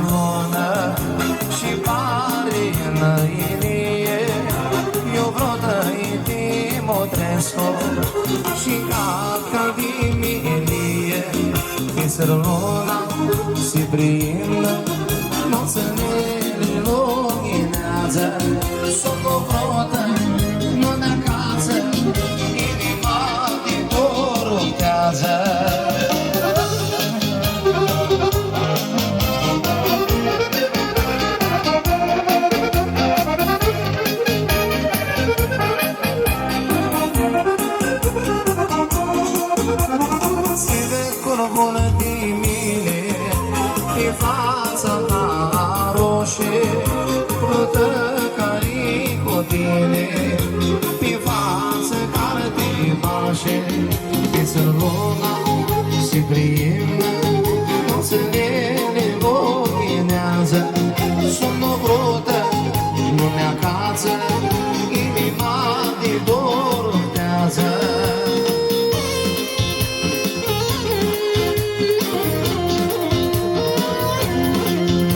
lună și pare năinie. Eu vreo tăi Timotrescu și ca Dimilie. Când luna se prindă, noțele luminează. Sunt o vrotă, nu ne acasă, inima din corutează. Bună dimine, pe fața ta roșie, plută care-i cu tine, pe față care te bașe, pe luna se prindă, noțele luminează, sunt o brută, nu ne acață.